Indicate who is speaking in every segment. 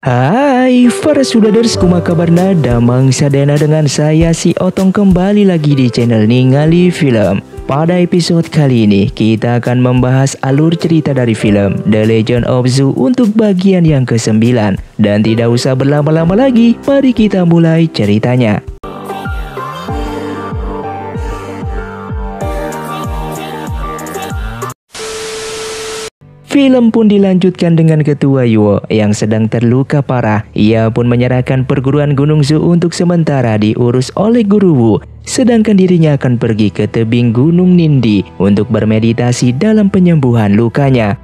Speaker 1: Hai para sudaders, kumaha kabarna? Damang sadayana dengan saya si Otong kembali lagi di channel Ningali Film. Pada episode kali ini kita akan membahas alur cerita dari film The Legend of Zoo untuk bagian yang ke-9. Dan tidak usah berlama-lama lagi, mari kita mulai ceritanya. Film pun dilanjutkan dengan Ketua Yuo yang sedang terluka parah. Ia pun menyerahkan perguruan Gunung Zoo untuk sementara diurus oleh Guru Wu. Sedangkan dirinya akan pergi ke tebing Gunung Nindi untuk bermeditasi dalam penyembuhan lukanya.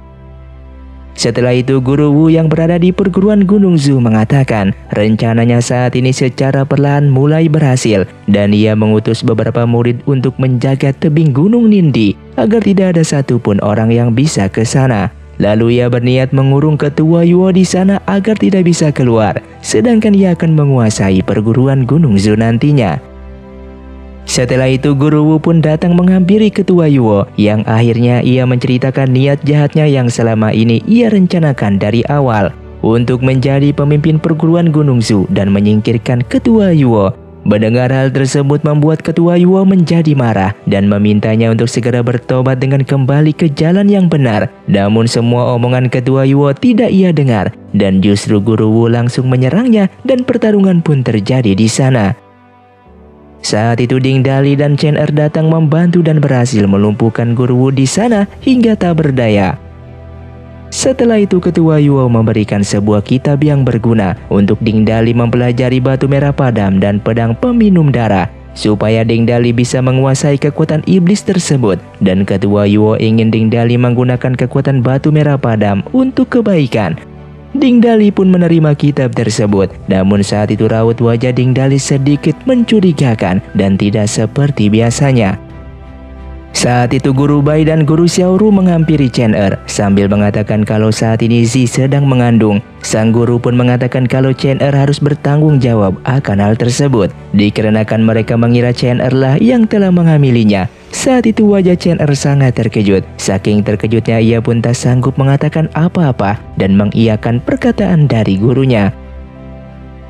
Speaker 1: Setelah itu Guru Wu yang berada di perguruan Gunung Zoo mengatakan rencananya saat ini secara perlahan mulai berhasil. Dan ia mengutus beberapa murid untuk menjaga tebing Gunung Nindi agar tidak ada satupun orang yang bisa ke sana. Lalu ia berniat mengurung Ketua Yuo di sana agar tidak bisa keluar. Sedangkan ia akan menguasai perguruan Gunung Zoo nantinya. Setelah itu Guru Wu pun datang menghampiri Ketua Yuo yang akhirnya ia menceritakan niat jahatnya yang selama ini ia rencanakan dari awal untuk menjadi pemimpin perguruan Gunung Zoo dan menyingkirkan Ketua Yuo. Mendengar hal tersebut membuat Ketua Yuo menjadi marah dan memintanya untuk segera bertobat dengan kembali ke jalan yang benar. Namun semua omongan Ketua Yuo tidak ia dengar dan justru Guru Wu langsung menyerangnya dan pertarungan pun terjadi di sana. Saat itu Ding Dali dan Chen Er datang membantu dan berhasil melumpuhkan Guru Wu di sana hingga tak berdaya. Setelah itu Ketua Yuo memberikan sebuah kitab yang berguna untuk Ding Dali mempelajari batu merah padam dan pedang peminum darah supaya Ding Dali bisa menguasai kekuatan iblis tersebut. Dan Ketua Yuo ingin Ding Dali menggunakan kekuatan batu merah padam untuk kebaikan. Ding Dali pun menerima kitab tersebut. Namun saat itu raut wajah Ding Dali sedikit mencurigakan dan tidak seperti biasanya. Saat itu Guru Bai dan Guru Xiaoru menghampiri Chen Er sambil mengatakan kalau saat ini Zi sedang mengandung. Sang guru pun mengatakan kalau Chen Er harus bertanggung jawab akan hal tersebut dikarenakan mereka mengira Chen Er lah yang telah menghamilinya. Saat itu wajah Chen Er sangat terkejut. Saking terkejutnya ia pun tak sanggup mengatakan apa-apa dan mengiyakan perkataan dari gurunya.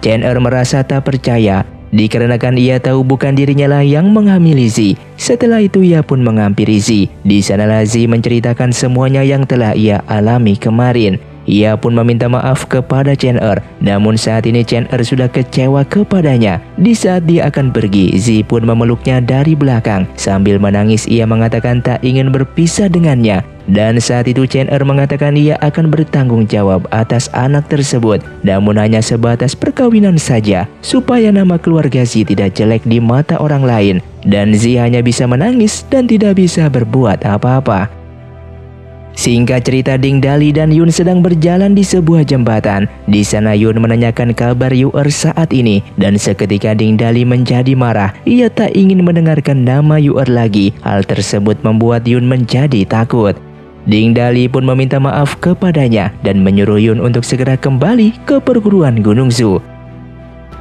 Speaker 1: Chen Er merasa tak percaya dikarenakan ia tahu bukan dirinya lah yang menghamili Zi. Setelah itu ia pun menghampiri Zi. Di sanalah Zi menceritakan semuanya yang telah ia alami kemarin. Ia pun meminta maaf kepada Chen Er. Namun saat ini Chen Er sudah kecewa kepadanya. Di saat dia akan pergi, Zi pun memeluknya dari belakang. Sambil menangis ia mengatakan tak ingin berpisah dengannya. Dan saat itu Chen Er mengatakan ia akan bertanggung jawab atas anak tersebut. Namun hanya sebatas perkawinan saja supaya nama keluarga Zi tidak jelek di mata orang lain. Dan Zi hanya bisa menangis dan tidak bisa berbuat apa-apa. Singkat cerita Ding Dali dan Yun sedang berjalan di sebuah jembatan. Di sana Yun menanyakan kabar Yu'er saat ini dan seketika Ding Dali menjadi marah. Ia tak ingin mendengarkan nama Yu'er lagi. Hal tersebut membuat Yun menjadi takut. Ding Dali pun meminta maaf kepadanya dan menyuruh Yun untuk segera kembali ke perguruan Gunung Zoo.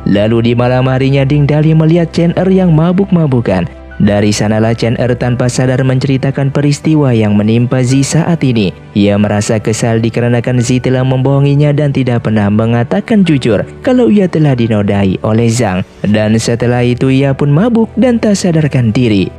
Speaker 1: Lalu di malam harinya Ding Dali melihat Chen Er yang mabuk-mabukan. Dari sanalah Chen Er tanpa sadar menceritakan peristiwa yang menimpa Zi saat ini. Ia merasa kesal dikarenakan Zi telah membohonginya dan tidak pernah mengatakan jujur kalau ia telah dinodai oleh Zhang. Dan setelah itu ia pun mabuk dan tak sadarkan diri.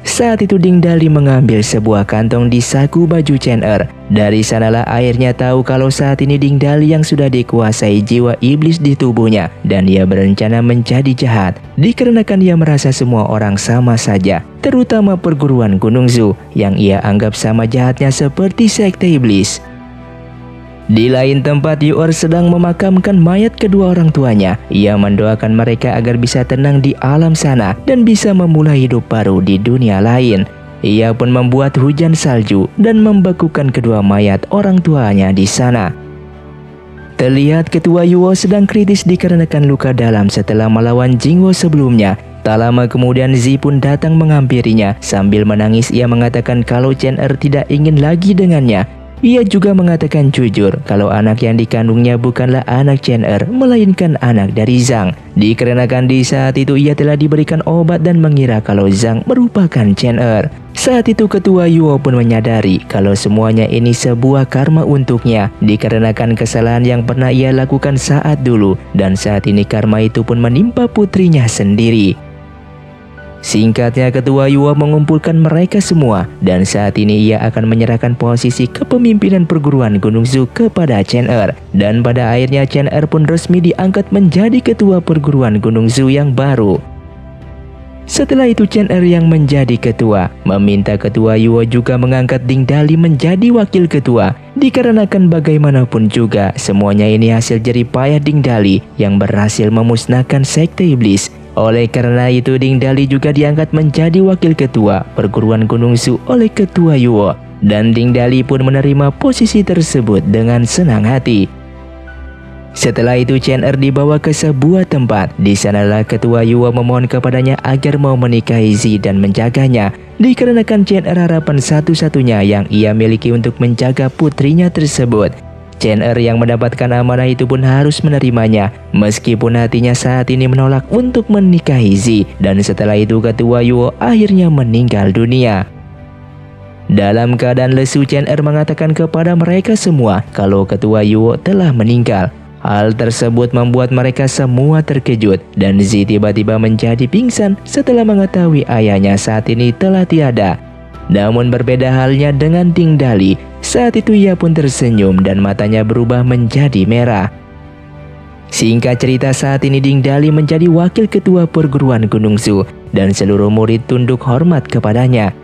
Speaker 1: Saat itu Ding Dali mengambil sebuah kantong di saku baju Chen Er. Dari sanalah akhirnya tahu kalau saat ini Ding Dali yang sudah dikuasai jiwa iblis di tubuhnya. Dan ia berencana menjadi jahat dikarenakan ia merasa semua orang sama saja, terutama perguruan Gunung Zoo yang ia anggap sama jahatnya seperti sekte iblis. Di lain tempat Yu'er sedang memakamkan mayat kedua orang tuanya. Ia mendoakan mereka agar bisa tenang di alam sana dan bisa memulai hidup baru di dunia lain. Ia pun membuat hujan salju dan membekukan kedua mayat orang tuanya di sana. Terlihat Ketua Yuo sedang kritis dikarenakan luka dalam setelah melawan Jingwo sebelumnya. Tak lama kemudian Zi pun datang menghampirinya. Sambil menangis ia mengatakan kalau Chen Er tidak ingin lagi dengannya. Ia juga mengatakan jujur kalau anak yang dikandungnya bukanlah anak Chen Er, melainkan anak dari Zhang. Dikarenakan di saat itu ia telah diberikan obat dan mengira kalau Zhang merupakan Chen Er. Saat itu Ketua Yuo pun menyadari kalau semuanya ini sebuah karma untuknya, dikarenakan kesalahan yang pernah ia lakukan saat dulu, dan saat ini karma itu pun menimpa putrinya sendiri. Singkatnya, Ketua Yuo mengumpulkan mereka semua dan saat ini ia akan menyerahkan posisi kepemimpinan perguruan Gunung Zhou kepada Chen Er. Dan pada akhirnya Chen Er pun resmi diangkat menjadi ketua perguruan Gunung Zhou yang baru. Setelah itu Chen Er yang menjadi ketua, meminta Ketua Yuo juga mengangkat Ding Dali menjadi wakil ketua. Dikarenakan bagaimanapun juga semuanya ini hasil jerih payah Ding Dali yang berhasil memusnahkan sekte iblis. Oleh karena itu Ding Dali juga diangkat menjadi wakil ketua perguruan Gunung Zhou oleh Ketua Yuo. Dan Ding Dali pun menerima posisi tersebut dengan senang hati. Setelah itu Chen Er dibawa ke sebuah tempat. Di sanalah Ketua Yuo memohon kepadanya agar mau menikahi Zi dan menjaganya. Dikarenakan Chen Er harapan satu-satunya yang ia miliki untuk menjaga putrinya tersebut. Chen Er yang mendapatkan amanah itu pun harus menerimanya, meskipun hatinya saat ini menolak untuk menikahi Zi. Dan setelah itu Ketua Yuo akhirnya meninggal dunia. Dalam keadaan lesu Chen Er mengatakan kepada mereka semua kalau Ketua Yuo telah meninggal. Hal tersebut membuat mereka semua terkejut dan Zi tiba-tiba menjadi pingsan setelah mengetahui ayahnya saat ini telah tiada. Namun berbeda halnya dengan Ding Dali. Saat itu ia pun tersenyum dan matanya berubah menjadi merah. Singkat cerita, saat ini Ding Dali menjadi wakil ketua perguruan Gunung Zhou dan seluruh murid tunduk hormat kepadanya.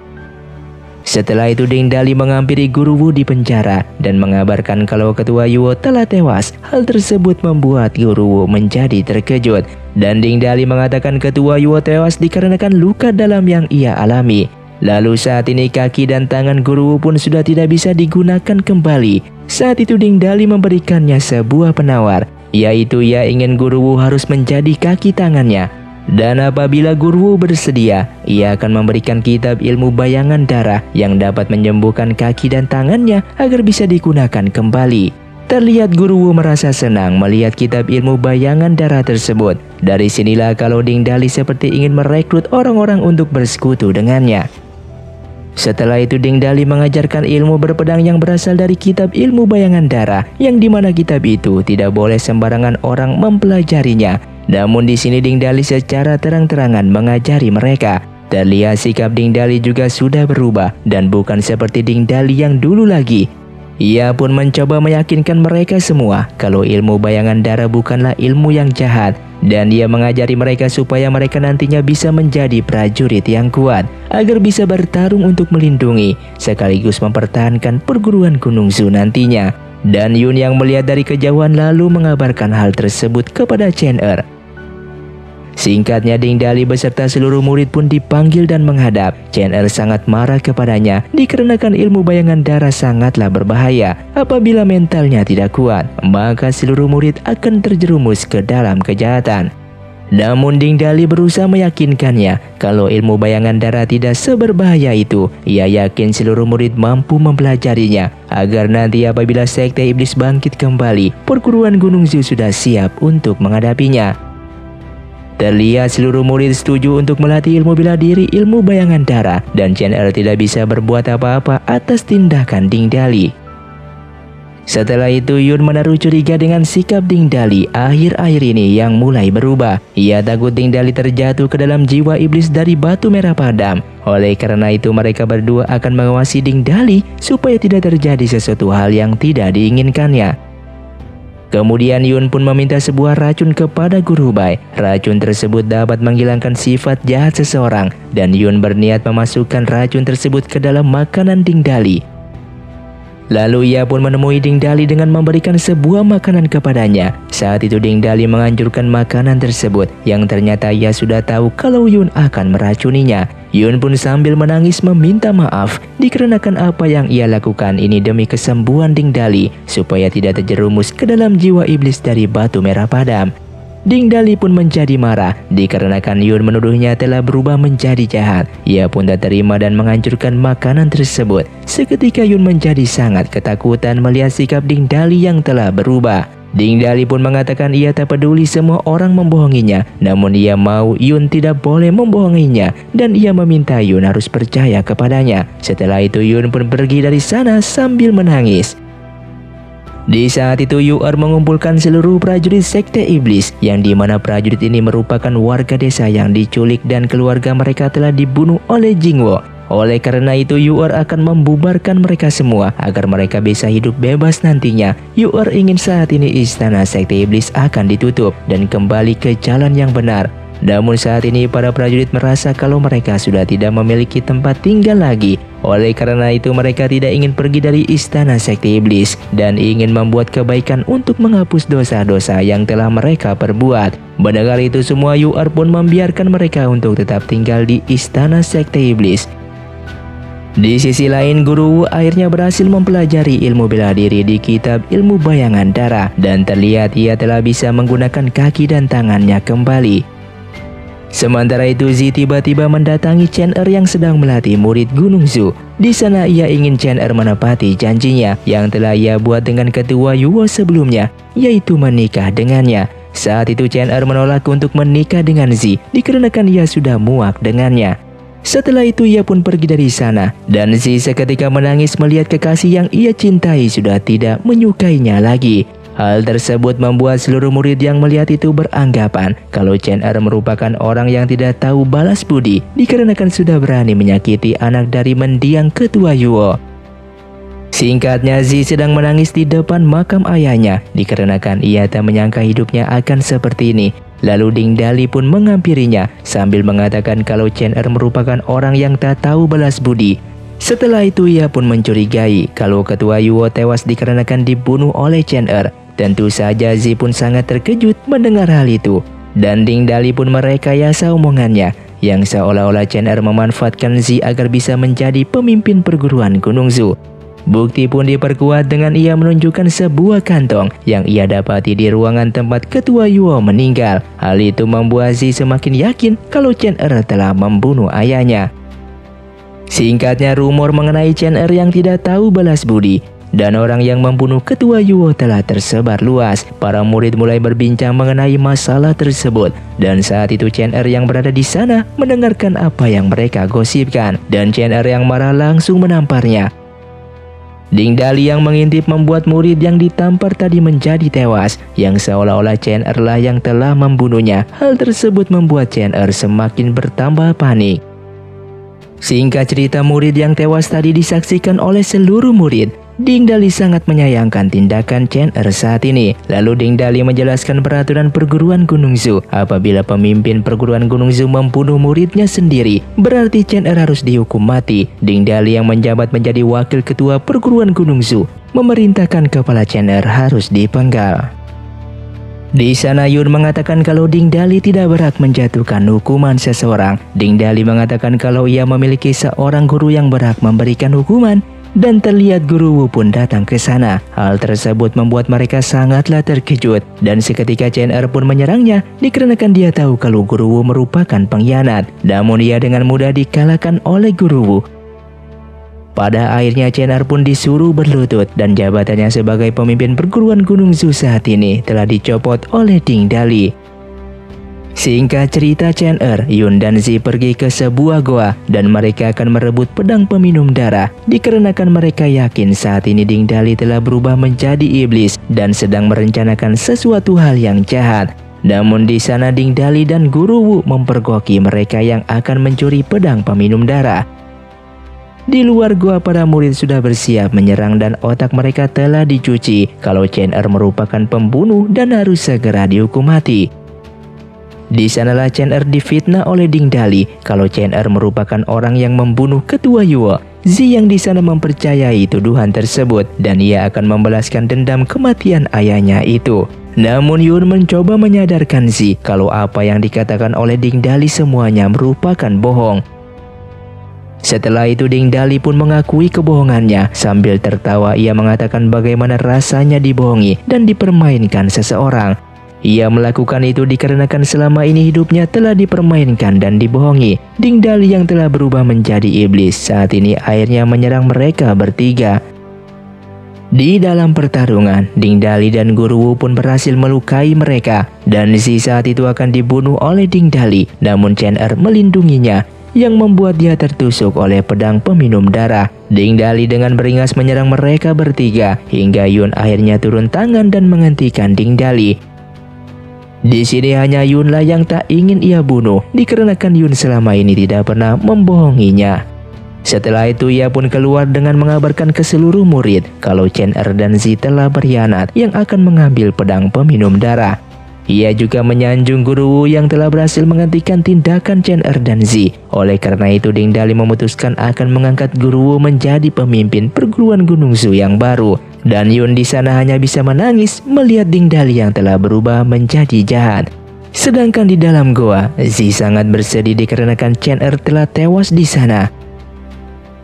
Speaker 1: Setelah itu Ding Dali menghampiri Guru Wu di penjara dan mengabarkan kalau Ketua Yuo telah tewas. Hal tersebut membuat Guru Wu menjadi terkejut dan Ding Dali mengatakan Ketua Yuo tewas dikarenakan luka dalam yang ia alami. Lalu saat ini kaki dan tangan Guru Wu pun sudah tidak bisa digunakan kembali. Saat itu Ding Dali memberikannya sebuah penawar, yaitu ia ingin Guru Wu harus menjadi kaki tangannya. Dan apabila Guru Wu bersedia, ia akan memberikan kitab ilmu bayangan darah yang dapat menyembuhkan kaki dan tangannya agar bisa digunakan kembali. Terlihat Guru Wu merasa senang melihat kitab ilmu bayangan darah tersebut. Dari sinilah kalau Ding Dali seperti ingin merekrut orang-orang untuk bersekutu dengannya. Setelah itu Ding Dali mengajarkan ilmu berpedang yang berasal dari kitab ilmu bayangan darah, yang dimana kitab itu tidak boleh sembarangan orang mempelajarinya. Namun di sini Ding Dali secara terang-terangan mengajari mereka. Terlihat sikap Ding Dali juga sudah berubah dan bukan seperti Ding Dali yang dulu lagi. Ia pun mencoba meyakinkan mereka semua kalau ilmu bayangan darah bukanlah ilmu yang jahat. Dan ia mengajari mereka supaya mereka nantinya bisa menjadi prajurit yang kuat agar bisa bertarung untuk melindungi sekaligus mempertahankan perguruan Gunung Zhou nantinya. Dan Yun yang melihat dari kejauhan lalu mengabarkan hal tersebut kepada Chen Er. Singkatnya Ding Dali beserta seluruh murid pun dipanggil dan menghadap. Chen Er sangat marah kepadanya dikarenakan ilmu bayangan darah sangatlah berbahaya. Apabila mentalnya tidak kuat, maka seluruh murid akan terjerumus ke dalam kejahatan. Namun Ding Dali berusaha meyakinkannya kalau ilmu bayangan darah tidak seberbahaya itu. Ia yakin seluruh murid mampu mempelajarinya agar nanti apabila sekte iblis bangkit kembali, perguruan Gunung Zhou sudah siap untuk menghadapinya. Terlihat seluruh murid setuju untuk melatih ilmu bela diri ilmu bayangan darah dan Chen Er tidak bisa berbuat apa-apa atas tindakan Ding Dali. Setelah itu Yun menaruh curiga dengan sikap Ding Dali akhir-akhir ini yang mulai berubah. Ia takut Ding Dali terjatuh ke dalam jiwa iblis dari batu merah padam. Oleh karena itu mereka berdua akan mengawasi Ding Dali supaya tidak terjadi sesuatu hal yang tidak diinginkannya. Kemudian Yun pun meminta sebuah racun kepada Guru Bai. Racun tersebut dapat menghilangkan sifat jahat seseorang dan Yun berniat memasukkan racun tersebut ke dalam makanan Ding Dali. Lalu ia pun menemui Ding Dali dengan memberikan sebuah makanan kepadanya. Saat itu Ding Dali menganjurkan makanan tersebut yang ternyata ia sudah tahu kalau Yun akan meracuninya. Yun pun sambil menangis meminta maaf dikarenakan apa yang ia lakukan ini demi kesembuhan Ding Dali supaya tidak terjerumus ke dalam jiwa iblis dari batu merah padam. Ding Dali pun menjadi marah dikarenakan Yun menuduhnya telah berubah menjadi jahat. Ia pun tak terima dan menghancurkan makanan tersebut. Seketika Yun menjadi sangat ketakutan melihat sikap Ding Dali yang telah berubah. Ding Dali pun mengatakan ia tak peduli semua orang membohonginya, namun ia mau Yun tidak boleh membohonginya dan ia meminta Yun harus percaya kepadanya. Setelah itu Yun pun pergi dari sana sambil menangis. Di saat itu Yu-er mengumpulkan seluruh prajurit sekte iblis, yang dimana prajurit ini merupakan warga desa yang diculik dan keluarga mereka telah dibunuh oleh Jingwo. Oleh karena itu Yu-er akan membubarkan mereka semua agar mereka bisa hidup bebas nantinya. Yu-er ingin saat ini istana sekte iblis akan ditutup dan kembali ke jalan yang benar. Namun saat ini para prajurit merasa kalau mereka sudah tidak memiliki tempat tinggal lagi. Oleh karena itu mereka tidak ingin pergi dari istana sekte iblis dan ingin membuat kebaikan untuk menghapus dosa-dosa yang telah mereka perbuat. Mendengar itu semua Yu-er pun membiarkan mereka untuk tetap tinggal di istana sekte iblis. Di sisi lain, Guru Wu akhirnya berhasil mempelajari ilmu bela diri di kitab ilmu bayangan darah dan terlihat ia telah bisa menggunakan kaki dan tangannya kembali. Sementara itu Zi tiba-tiba mendatangi Chen Er yang sedang melatih murid Gunung Zu. Di sana ia ingin Chen Er menepati janjinya yang telah ia buat dengan ketua Yuo sebelumnya, yaitu menikah dengannya. Saat itu Chen Er menolak untuk menikah dengan Zi dikarenakan ia sudah muak dengannya. Setelah itu ia pun pergi dari sana dan Zi seketika menangis melihat kekasih yang ia cintai sudah tidak menyukainya lagi. Hal tersebut membuat seluruh murid yang melihat itu beranggapan kalau Chen Er merupakan orang yang tidak tahu balas budi dikarenakan sudah berani menyakiti anak dari mendiang ketua Yuo. Singkatnya Zi sedang menangis di depan makam ayahnya dikarenakan ia tak menyangka hidupnya akan seperti ini. Lalu Ding Dali pun menghampirinya sambil mengatakan kalau Chen Er merupakan orang yang tak tahu balas budi. Setelah itu ia pun mencurigai kalau ketua Yuo tewas dikarenakan dibunuh oleh Chen Er. Tentu saja Zi pun sangat terkejut mendengar hal itu. Dan Ding Dali pun merekayasa omongannya yang seolah-olah Chen Er memanfaatkan Zi agar bisa menjadi pemimpin perguruan Gunung Zu. Bukti pun diperkuat dengan ia menunjukkan sebuah kantong yang ia dapati di ruangan tempat ketua Yuo meninggal. Hal itu membuat Zi semakin yakin kalau Chen Er telah membunuh ayahnya. Singkatnya rumor mengenai Chen Er yang tidak tahu balas budi dan orang yang membunuh ketua Yuo telah tersebar luas. Para murid mulai berbincang mengenai masalah tersebut dan saat itu Chen Er yang berada di sana mendengarkan apa yang mereka gosipkan dan Chen Er yang marah langsung menamparnya. Ding Dali yang mengintip membuat murid yang ditampar tadi menjadi tewas yang seolah-olah Chen Er lah yang telah membunuhnya. Hal tersebut membuat Chen Er semakin bertambah panik. Singkat cerita, murid yang tewas tadi disaksikan oleh seluruh murid. Ding Dali sangat menyayangkan tindakan Chen Er saat ini. Lalu Ding Dali menjelaskan peraturan perguruan Gunung Zu. Apabila pemimpin perguruan Gunung Zu membunuh muridnya sendiri, berarti Chen Er harus dihukum mati. Ding Dali yang menjabat menjadi wakil ketua perguruan Gunung Zu memerintahkan kepala Chen Er harus dipenggal. Di sana Yun mengatakan kalau Ding Dali tidak berhak menjatuhkan hukuman seseorang. Ding Dali mengatakan kalau ia memiliki seorang guru yang berhak memberikan hukuman. Dan terlihat Guru Wu pun datang ke sana. Hal tersebut membuat mereka sangatlah terkejut. Dan seketika Chen Er pun menyerangnya dikarenakan dia tahu kalau Guru Wu merupakan pengkhianat. Namun ia dengan mudah dikalahkan oleh Guru Wu. Pada akhirnya Chen Er pun disuruh berlutut dan jabatannya sebagai pemimpin perguruan Gunung Zu saat ini telah dicopot oleh Ding Dali. Singkat cerita, Chen Er, Yun dan Zi pergi ke sebuah goa dan mereka akan merebut pedang peminum darah dikarenakan mereka yakin saat ini Ding Dali telah berubah menjadi iblis dan sedang merencanakan sesuatu hal yang jahat. Namun di sana Ding Dali dan Guru Wu mempergoki mereka yang akan mencuri pedang peminum darah. Di luar gua para murid sudah bersiap menyerang dan otak mereka telah dicuci kalau Chen Er merupakan pembunuh dan harus segera dihukum mati. Di sanalah Chen Er difitnah oleh Ding Dali kalau Chen Er merupakan orang yang membunuh ketua Yuo. Zi yang di sana mempercayai tuduhan tersebut dan ia akan membalaskan dendam kematian ayahnya itu. Namun Yun mencoba menyadarkan Zi kalau apa yang dikatakan oleh Ding Dali semuanya merupakan bohong. Setelah itu Ding Dali pun mengakui kebohongannya. Sambil tertawa ia mengatakan bagaimana rasanya dibohongi dan dipermainkan seseorang. Ia melakukan itu dikarenakan selama ini hidupnya telah dipermainkan dan dibohongi. Ding Dali yang telah berubah menjadi iblis saat ini akhirnya menyerang mereka bertiga. Di dalam pertarungan, Ding Dali dan Guru Wu pun berhasil melukai mereka, dan si saat itu akan dibunuh oleh Ding Dali. Namun Chen Er melindunginya, yang membuat dia tertusuk oleh pedang peminum darah. Ding Dali dengan beringas menyerang mereka bertiga, hingga Yun akhirnya turun tangan dan menghentikan Ding Dali. Di sini hanya Yun lah yang tak ingin ia bunuh, dikarenakan Yun selama ini tidak pernah membohonginya. Setelah itu ia pun keluar dengan mengabarkan ke seluruh murid kalau Chen Er dan Zi telah berkhianat yang akan mengambil pedang peminum darah. Ia juga menyanjung Guru Wu yang telah berhasil menghentikan tindakan Chen Er dan Zi. Oleh karena itu Ding Dali memutuskan akan mengangkat Guru Wu menjadi pemimpin perguruan Gunung Zu yang baru. Dan Yun di sana hanya bisa menangis melihat Ding Dali yang telah berubah menjadi jahat. Sedangkan di dalam goa, Zi sangat bersedih dikarenakan Chen Er telah tewas di sana.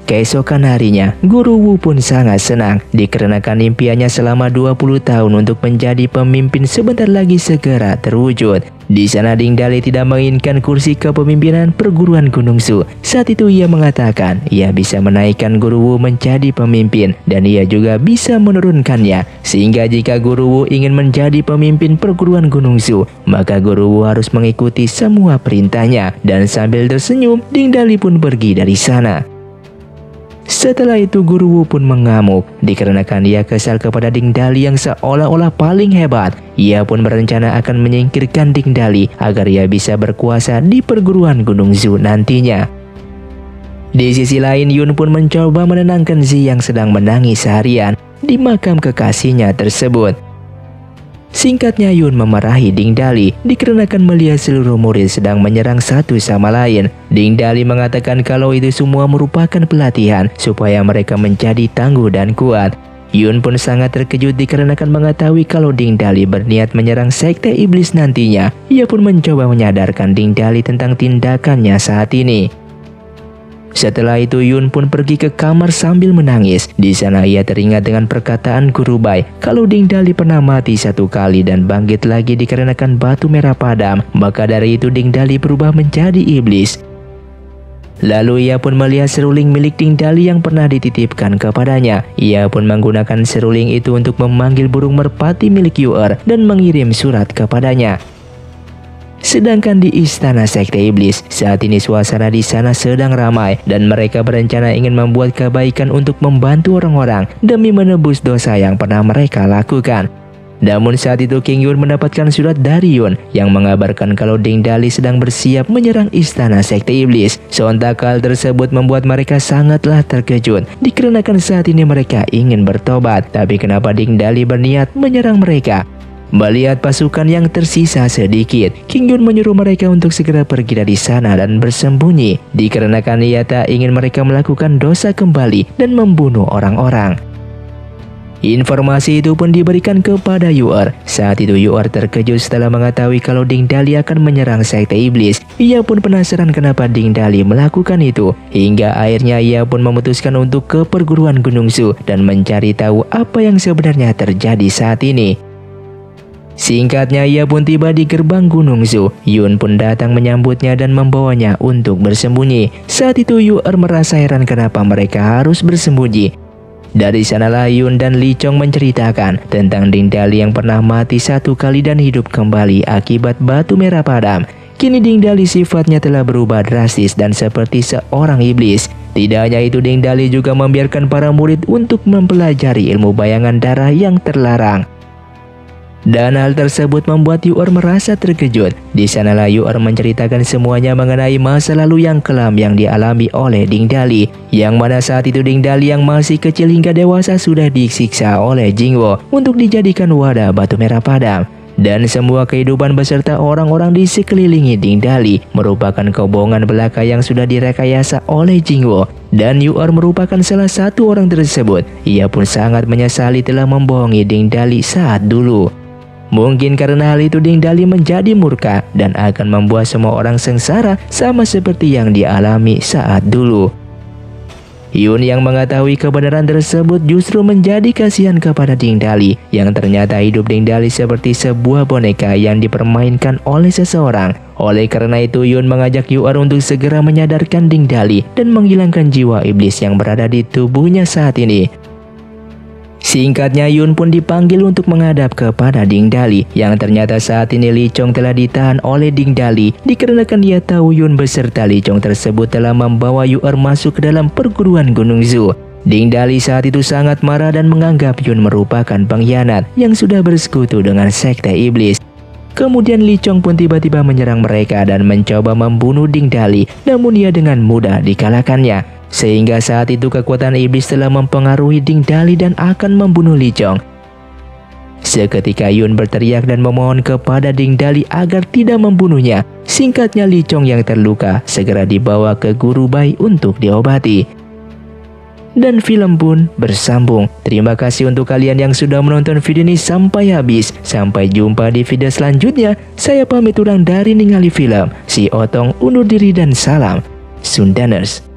Speaker 1: Keesokan harinya, Guru Wu pun sangat senang dikarenakan impiannya selama 20 tahun untuk menjadi pemimpin sebentar lagi segera terwujud. Di sana Ding Dali tidak menginginkan kursi kepemimpinan perguruan Gunung Zu. Saat itu ia mengatakan ia bisa menaikkan Guru Wu menjadi pemimpin dan ia juga bisa menurunkannya. Sehingga jika Guru Wu ingin menjadi pemimpin perguruan Gunung Zu, maka Guru Wu harus mengikuti semua perintahnya. Dan sambil tersenyum, Ding Dali pun pergi dari sana. Setelah itu Guru Wu pun mengamuk dikarenakan ia kesal kepada Ding Dali yang seolah-olah paling hebat. Ia pun berencana akan menyingkirkan Ding Dali agar ia bisa berkuasa di perguruan Gunung Zu nantinya. Di sisi lain Yun pun mencoba menenangkan Zi yang sedang menangis seharian di makam kekasihnya tersebut. Singkatnya Yun memarahi Ding Dali dikarenakan melihat seluruh murid sedang menyerang satu sama lain. Ding Dali mengatakan kalau itu semua merupakan pelatihan supaya mereka menjadi tangguh dan kuat. Yun pun sangat terkejut dikarenakan mengetahui kalau Ding Dali berniat menyerang sekte iblis nantinya. Ia pun mencoba menyadarkan Ding Dali tentang tindakannya saat ini. Setelah itu Yun pun pergi ke kamar sambil menangis. Di sana ia teringat dengan perkataan Guru Bai kalau Ding Dali pernah mati satu kali dan bangkit lagi dikarenakan batu merah padam. Maka dari itu Ding Dali berubah menjadi iblis. Lalu ia pun melihat seruling milik Ding Dali yang pernah dititipkan kepadanya. Ia pun menggunakan seruling itu untuk memanggil burung merpati milik Yu'er dan mengirim surat kepadanya. Sedangkan di istana sekte iblis, saat ini suasana di sana sedang ramai dan mereka berencana ingin membuat kebaikan untuk membantu orang-orang demi menebus dosa yang pernah mereka lakukan. Namun saat itu King Yun mendapatkan surat dari Yun yang mengabarkan kalau Ding Dali sedang bersiap menyerang istana sekte iblis. Sontak hal tersebut membuat mereka sangatlah terkejut dikarenakan saat ini mereka ingin bertobat, tapi kenapa Ding Dali berniat menyerang mereka? Melihat pasukan yang tersisa sedikit, King Yun menyuruh mereka untuk segera pergi dari sana dan bersembunyi dikarenakan ia tak ingin mereka melakukan dosa kembali dan membunuh orang-orang. Informasi itu pun diberikan kepada Yu'er. Saat itu Yu'er terkejut setelah mengetahui kalau Ding Dali akan menyerang sekte iblis. Ia pun penasaran kenapa Ding Dali melakukan itu. Hingga akhirnya ia pun memutuskan untuk ke perguruan Gunung Zu dan mencari tahu apa yang sebenarnya terjadi saat ini. Singkatnya ia pun tiba di gerbang Gunung Zu. Yun pun datang menyambutnya dan membawanya untuk bersembunyi. Saat itu Yu'er merasa heran kenapa mereka harus bersembunyi. Dari sanalah Yun dan Li Chong menceritakan tentang Ding Dali yang pernah mati satu kali dan hidup kembali akibat batu merah padam. Kini Ding Dali sifatnya telah berubah drastis dan seperti seorang iblis. Tidak hanya itu, Ding Dali juga membiarkan para murid untuk mempelajari ilmu bayangan darah yang terlarang. Dan hal tersebut membuat Yu'er merasa terkejut. Di sanalah Yu'er menceritakan semuanya mengenai masa lalu yang kelam yang dialami oleh Ding Dali. Yang mana saat itu Ding Dali yang masih kecil hingga dewasa sudah disiksa oleh Jingwo untuk dijadikan wadah batu merah padam. Dan semua kehidupan beserta orang-orang di sekelilingi Ding Dali merupakan kebohongan belaka yang sudah direkayasa oleh Jingwo. Dan Yu'er merupakan salah satu orang tersebut. Ia pun sangat menyesali telah membohongi Ding Dali saat dulu. Mungkin karena hal itu Ding Dali menjadi murka dan akan membuat semua orang sengsara sama seperti yang dialami saat dulu. Yun yang mengetahui kebenaran tersebut justru menjadi kasihan kepada Ding Dali, yang ternyata hidup Ding Dali seperti sebuah boneka yang dipermainkan oleh seseorang. Oleh karena itu, Yun mengajak Yu'er untuk segera menyadarkan Ding Dali dan menghilangkan jiwa iblis yang berada di tubuhnya saat ini. Singkatnya, Yun pun dipanggil untuk menghadap kepada Ding Dali, yang ternyata saat ini Lee Chong telah ditahan oleh Ding Dali dikarenakan dia tahu Yun beserta Lee Chong tersebut telah membawa Yu'er masuk ke dalam perguruan Gunung Zu. Ding Dali saat itu sangat marah dan menganggap Yun merupakan pengkhianat yang sudah bersekutu dengan sekte iblis. Kemudian Lee Chong pun tiba-tiba menyerang mereka dan mencoba membunuh Ding Dali, namun ia dengan mudah dikalahkannya. Sehingga saat itu kekuatan iblis telah mempengaruhi Ding Dali dan akan membunuh Lee Chong. Seketika Yun berteriak dan memohon kepada Ding Dali agar tidak membunuhnya. Singkatnya, Lee Chong yang terluka segera dibawa ke guru Bai untuk diobati. Dan film pun bersambung. Terima kasih untuk kalian yang sudah menonton video ini sampai habis. Sampai jumpa di video selanjutnya. Saya pamit urang dari Ningali Film. Si Otong undur diri dan salam Sundaners.